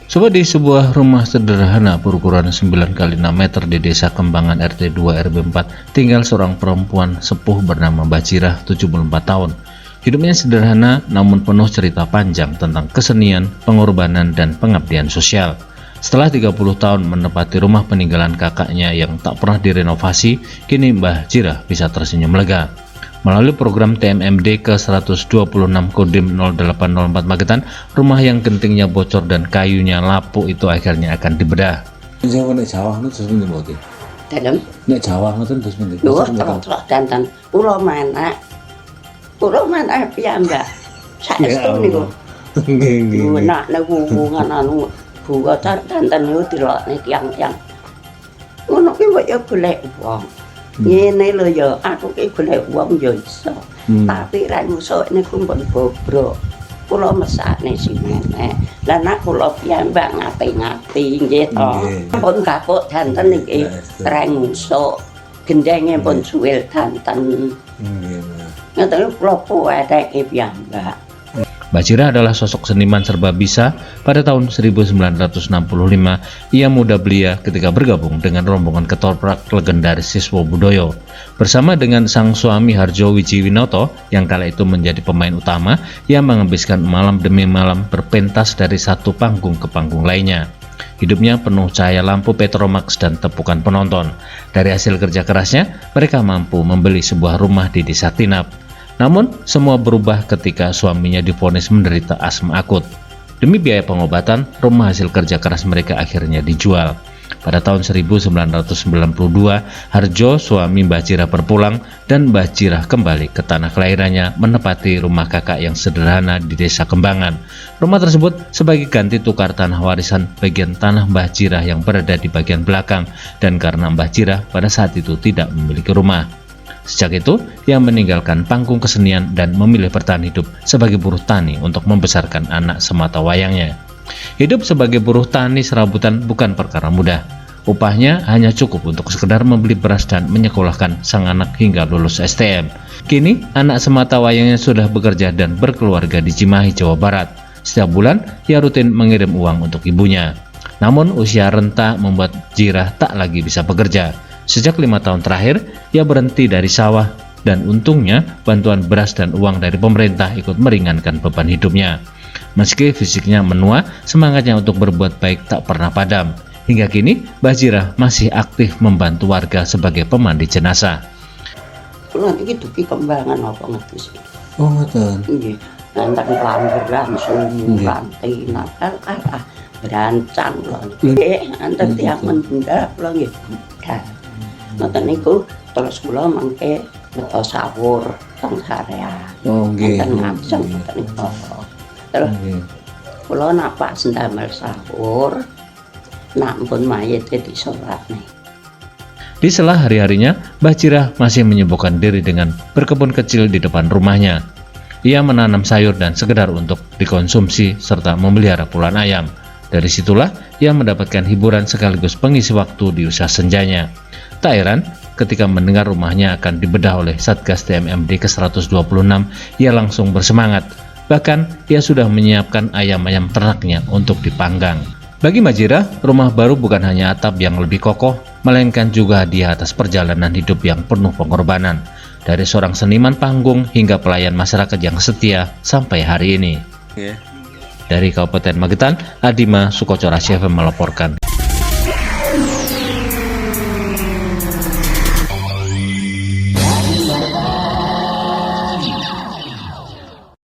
Coba di sebuah rumah sederhana berukuran 9x6 meter di Desa Kembangan RT 2 RW 4 tinggal seorang perempuan sepuh bernama Mbak Cirah, 74 tahun. Hidupnya sederhana namun penuh cerita panjang tentang kesenian, pengorbanan, dan pengabdian sosial. Setelah 30 tahun menempati rumah peninggalan kakaknya yang tak pernah direnovasi, kini Mbah Cirah bisa tersenyum lega. Melalui program TMMD ke-126 Kodim 0804 Magetan, rumah yang gentingnya bocor dan kayunya lapuk itu akhirnya akan dibedah. Jawa nek Jawa ngono terus pundi mboten? Dalem Nek Jawa ngoten terus pundi? lho terus danten kula menak piyambak. Saestu niku. Nggih nggih. Menak niku hubungan anu buka danten niku dilokne tiyang-tiyang. Ngono ki kok ya golek wong. Ngene lho ya, aku ki golek wong ya iso. Tapi ra ngusuk niku pun bobrok. Kula mesakne simene. Lah nek kula piyambak ngati-ngati nggih to. Pun kapuk danten niki ra ngusuk. Gendenge pun suwil danten. Nggih. Ngoten kula puweteke piyambak. Mbak Cirah adalah sosok seniman serba bisa. Pada tahun 1965, ia muda belia ketika bergabung dengan rombongan ketoprak legendaris Siswo Budoyo. Bersama dengan sang suami Harjo Wijiwinoto, yang kala itu menjadi pemain utama, ia menghabiskan malam demi malam berpentas dari satu panggung ke panggung lainnya. Hidupnya penuh cahaya lampu Petromax dan tepukan penonton. Dari hasil kerja kerasnya, mereka mampu membeli sebuah rumah di Desa Tinap. Namun, semua berubah ketika suaminya divonis menderita asma akut. Demi biaya pengobatan, rumah hasil kerja keras mereka akhirnya dijual. Pada tahun 1992, Harjo, suami Mbah Cirah, berpulang dan Mbah Cirah kembali ke tanah kelahirannya menempati rumah kakak yang sederhana di Desa Kembangan. Rumah tersebut sebagai ganti tukar tanah warisan bagian tanah Mbah Cirah yang berada di bagian belakang, dan karena Mbah Cirah pada saat itu tidak memiliki rumah. Sejak itu, ia meninggalkan panggung kesenian dan memilih bertahan hidup sebagai buruh tani untuk membesarkan anak semata wayangnya. Hidup sebagai buruh tani serabutan bukan perkara mudah. Upahnya hanya cukup untuk sekedar membeli beras dan menyekolahkan sang anak hingga lulus STM. Kini, anak semata wayangnya sudah bekerja dan berkeluarga di Cimahi, Jawa Barat. Setiap bulan, ia rutin mengirim uang untuk ibunya. Namun, usia renta membuat Cirah tak lagi bisa bekerja. Sejak 5 tahun terakhir, ia berhenti dari sawah dan untungnya bantuan beras dan uang dari pemerintah ikut meringankan beban hidupnya. Meski fisiknya menua, semangatnya untuk berbuat baik tak pernah padam. Hingga kini, Mbah Cirah masih aktif membantu warga sebagai pemandi jenazah. Kula niki dugi Kembangan apa ngerti. Oh ngoten. Nggih. Danten lamberan sumuran tinakal kathah berancang lho. Nggih, anten tiyang mendak kula nggih budal. Ngoten niku terus kula mangke beto sahur teng sarean. Oh nggih. Enten ngajeng ngoten niku. Terus kula napa ndamel sahur nak pun mayite disolatne. Di sela hari-harinya, Mbah Cirah masih menyibukkan diri dengan berkebun kecil di depan rumahnya. Ia menanam sayur dan sekedar untuk dikonsumsi serta memelihara puluhan ayam. Dari situlah ia mendapatkan hiburan sekaligus pengisi waktu di usaha senjanya. Tak heran ketika mendengar rumahnya akan dibedah oleh Satgas TMMD ke-126, ia langsung bersemangat. Bahkan ia sudah menyiapkan ayam-ayam ternaknya untuk dipanggang. Bagi Mbah Cirah, rumah baru bukan hanya atap yang lebih kokoh, melainkan juga hadiah atas perjalanan hidup yang penuh pengorbanan. Dari seorang seniman panggung hingga pelayan masyarakat yang setia sampai hari ini. Dari Kabupaten Magetan, Adima Sukocora FM melaporkan.